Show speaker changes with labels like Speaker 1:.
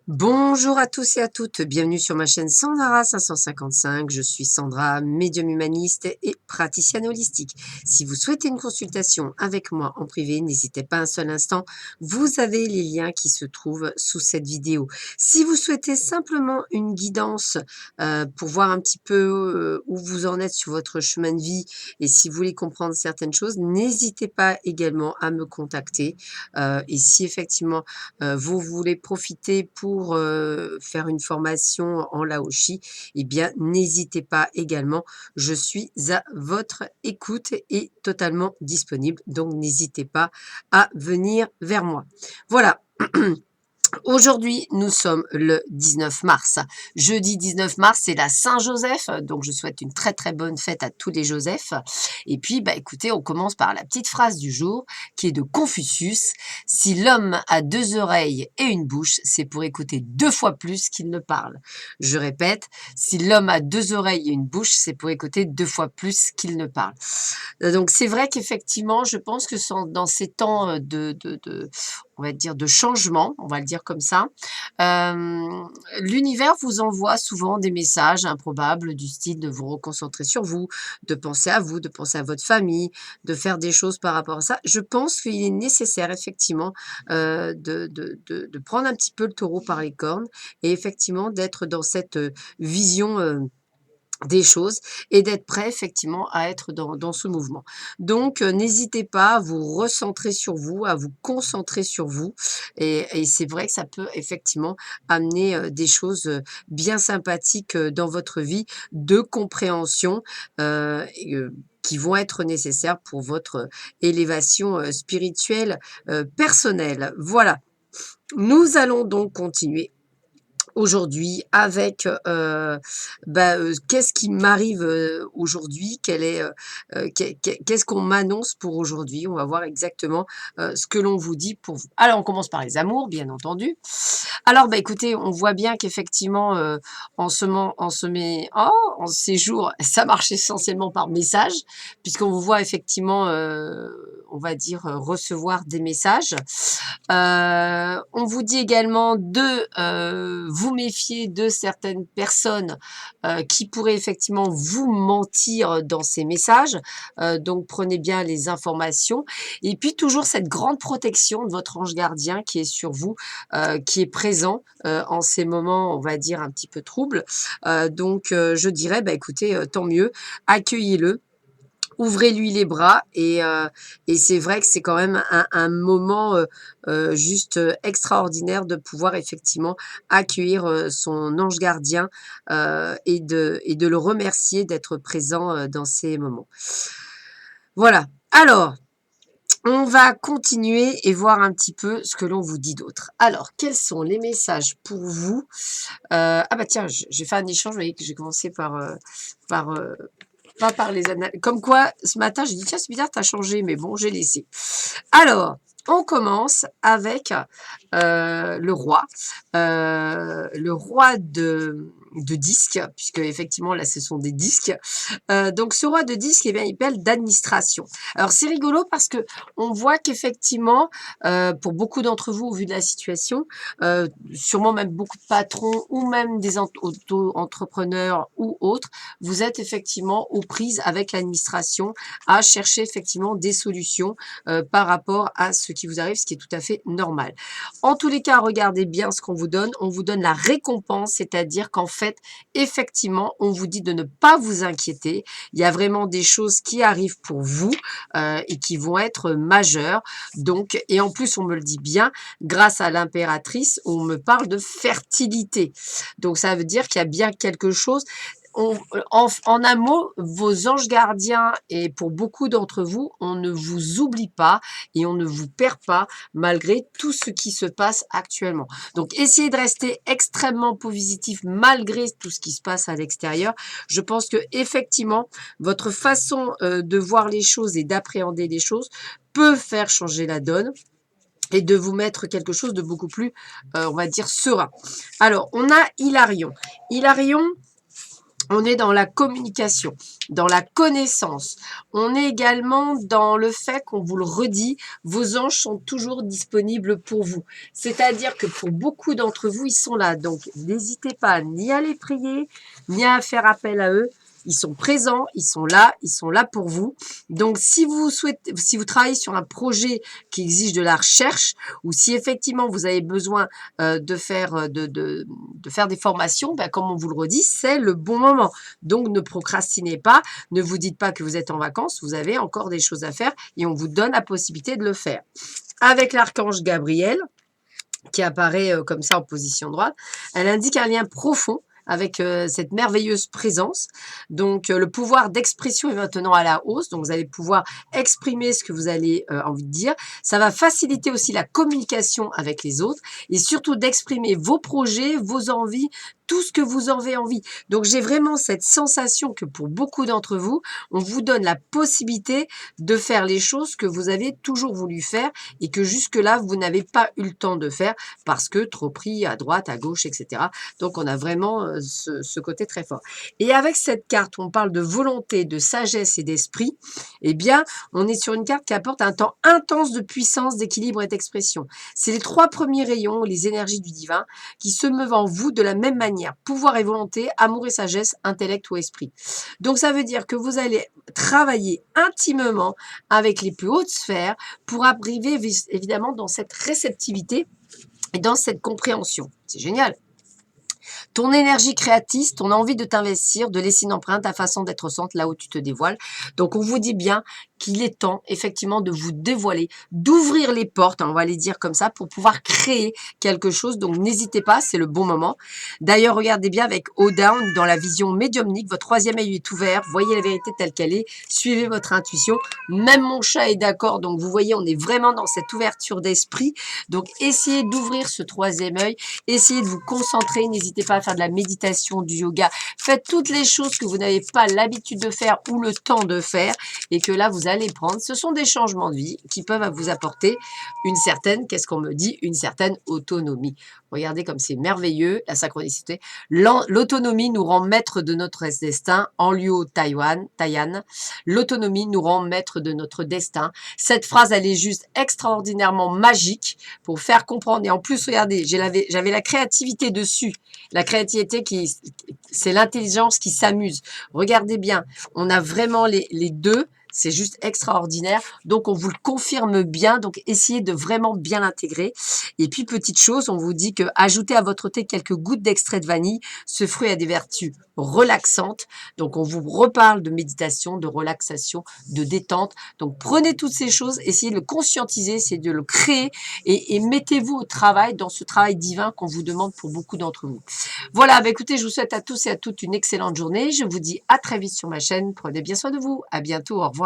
Speaker 1: Bonjour à tous et à toutes, bienvenue sur ma chaîne Sandra 555. Je suis Sandra, médium humaniste et praticienne holistique. Si vous souhaitez une consultation avec moi en privé, n'hésitez pas un seul instant. Vous avez les liens qui se trouvent sous cette vidéo. Si vous souhaitez simplement une guidance pour voir un petit peu où vous en êtes sur votre chemin de vie et si vous voulez comprendre certaines choses, n'hésitez pas également à me contacter. Et si effectivement vous voulez profiter pour faire une formation en Laoshi, eh bien, n'hésitez pas également. Je suis à votre écoute et totalement disponible. Donc, n'hésitez pas à venir vers moi. Voilà. Aujourd'hui, nous sommes le 19 mars. Jeudi 19 mars, c'est la Saint-Joseph. Donc, je souhaite une très, très bonne fête à tous les Joseph. Et puis, écoutez, on commence par la petite phrase du jour qui est de Confucius. Si l'homme a deux oreilles et une bouche, c'est pour écouter deux fois plus qu'il ne parle. Je répète, si l'homme a deux oreilles et une bouche, c'est pour écouter deux fois plus qu'il ne parle. Donc, c'est vrai qu'effectivement, je pense que dans ces temps on va dire, de changement, on va le dire comme ça. L'univers vous envoie souvent des messages improbables du style de vous reconcentrer sur vous, de penser à vous, de penser à votre famille, de faire des choses par rapport à ça. Je pense qu'il est nécessaire effectivement de prendre un petit peu le taureau par les cornes et effectivement d'être dans cette vision des choses et d'être prêt effectivement à être dans ce mouvement. Donc, n'hésitez pas à vous recentrer sur vous, à vous concentrer sur vous et c'est vrai que ça peut effectivement amener des choses bien sympathiques dans votre vie de compréhension qui vont être nécessaires pour votre élévation spirituelle personnelle. Voilà. Nous allons donc continuer aujourd'hui avec qu'est-ce qui m'arrive aujourd'hui, qu'est-ce qu'on m'annonce pour aujourd'hui. On va voir exactement ce que l'on vous dit pour vous. Alors, on commence par les amours, bien entendu. Alors, écoutez, on voit bien qu'effectivement, en ces jours, ça marche essentiellement par message, puisqu'on vous voit effectivement, on va dire, recevoir des messages. On vous dit également de vous méfier de certaines personnes qui pourraient effectivement vous mentir dans ces messages. Donc, prenez bien les informations. Et puis, toujours cette grande protection de votre ange gardien qui est sur vous, qui est présent en ces moments, on va dire, un petit peu troubles. Donc, je dirais, écoutez, tant mieux, accueillez-le. Ouvrez-lui les bras et c'est vrai que c'est quand même un moment juste extraordinaire de pouvoir effectivement accueillir son ange gardien et de le remercier d'être présent dans ces moments. Voilà. Alors, on va continuer et voir un petit peu ce que l'on vous dit d'autre. Alors, quels sont les messages pour vous tiens, j'ai fait un échange, vous voyez que j'ai commencé par pas par les annales. Comme quoi, ce matin, j'ai dit, tiens, c'est bizarre, t'as changé, mais bon, j'ai laissé. Alors, on commence avec le roi. Le roi de disques, puisque effectivement, là, ce sont des disques. Donc, ce roi de disques, eh bien, il parle d'administration. Alors, c'est rigolo parce que on voit qu'effectivement, pour beaucoup d'entre vous, au vu de la situation, sûrement même beaucoup de patrons ou même des auto-entrepreneurs ou autres, vous êtes effectivement aux prises avec l'administration à chercher effectivement des solutions par rapport à ce qui vous arrive, ce qui est tout à fait normal. En tous les cas, regardez bien ce qu'on vous donne. On vous donne la récompense, c'est-à-dire qu'en fait, effectivement, on vous dit de ne pas vous inquiéter. Il y a vraiment des choses qui arrivent pour vous et qui vont être majeures. Donc, et en plus, on me le dit bien, grâce à l'impératrice, on me parle de fertilité. Donc, ça veut dire qu'il y a bien quelque chose. En un mot, vos anges gardiens, et pour beaucoup d'entre vous, on ne vous oublie pas et on ne vous perd pas malgré tout ce qui se passe actuellement. Donc, essayez de rester extrêmement positif malgré tout ce qui se passe à l'extérieur. Je pense que effectivement, votre façon de voir les choses et d'appréhender les choses peut faire changer la donne et de vous mettre quelque chose de beaucoup plus, on va dire, serein. Alors, on a Hilarion. Hilarion, On est dans la communication, dans la connaissance. On est également dans le fait qu'on vous le redit, vos anges sont toujours disponibles pour vous. C'est-à-dire que pour beaucoup d'entre vous, ils sont là. Donc, n'hésitez pas ni à les prier, ni à faire appel à eux. Ils sont présents, ils sont là pour vous. Donc, si vous souhaitez, si vous travaillez sur un projet qui exige de la recherche, ou si effectivement vous avez besoin de faire des formations, ben, comme on vous le redit, c'est le bon moment. Donc, ne procrastinez pas, ne vous dites pas que vous êtes en vacances, vous avez encore des choses à faire et on vous donne la possibilité de le faire. Avec l'archange Gabriel, qui apparaît comme ça en position droite, elle indique un lien profond avec cette merveilleuse présence. Donc, le pouvoir d'expression est maintenant à la hausse. Donc, vous allez pouvoir exprimer ce que vous avez envie de dire. Ça va faciliter aussi la communication avec les autres et surtout d'exprimer vos projets, vos envies, tout ce que vous avez envie. Donc, j'ai vraiment cette sensation que pour beaucoup d'entre vous, on vous donne la possibilité de faire les choses que vous avez toujours voulu faire et que jusque-là, vous n'avez pas eu le temps de faire parce que trop pris à droite, à gauche, etc. Donc, on a vraiment ce côté très fort. Et avec cette carte, on parle de volonté, de sagesse et d'esprit. Eh bien, on est sur une carte qui apporte un temps intense de puissance, d'équilibre et d'expression. C'est les 3 premiers rayons, les énergies du divin, qui se meuvent en vous de la même manière. Pouvoir et volonté, amour et sagesse, intellect ou esprit. Donc, ça veut dire que vous allez travailler intimement avec les plus hautes sphères pour arriver évidemment dans cette réceptivité et dans cette compréhension. C'est génial. Ton énergie créatrice, ton envie de t'investir, de laisser une empreinte, ta façon d'être sente là où tu te dévoiles. Donc, on vous dit bien qu'il est temps, effectivement, de vous dévoiler, d'ouvrir les portes, on va les dire comme ça, pour pouvoir créer quelque chose. Donc, n'hésitez pas, c'est le bon moment. D'ailleurs, regardez bien avec O-Down, dans la vision médiumnique, votre 3e œil est ouvert, voyez la vérité telle qu'elle est, suivez votre intuition. Même mon chat est d'accord, donc vous voyez, on est vraiment dans cette ouverture d'esprit. Donc, essayez d'ouvrir ce 3e œil, essayez de vous concentrer, n'hésitez pas à faire de la méditation, du yoga. Faites toutes les choses que vous n'avez pas l'habitude de faire ou le temps de faire et que là, vous allez prendre. Ce sont des changements de vie qui peuvent vous apporter une certaine, qu'est-ce qu'on me dit, une certaine autonomie. Regardez comme c'est merveilleux, la synchronicité. L'autonomie nous rend maître de notre destin. En Liu Taiyan, l'autonomie nous rend maître de notre destin. Cette phrase, elle est juste extraordinairement magique pour faire comprendre. Et en plus, regardez, j'avais la créativité dessus. La créativité, c'est l'intelligence qui s'amuse. Regardez bien, on a vraiment les deux. C'est juste extraordinaire. Donc, on vous le confirme bien. Donc, essayez de vraiment bien l'intégrer. Et puis, petite chose, on vous dit que ajoutez à votre thé quelques gouttes d'extrait de vanille. Ce fruit a des vertus relaxantes. Donc, on vous reparle de méditation, de relaxation, de détente. Donc, prenez toutes ces choses, essayez de le conscientiser, essayez de le créer et mettez-vous au travail, dans ce travail divin qu'on vous demande pour beaucoup d'entre vous. Voilà, bah écoutez, je vous souhaite à tous et à toutes une excellente journée. Je vous dis à très vite sur ma chaîne. Prenez bien soin de vous. À bientôt. Au revoir.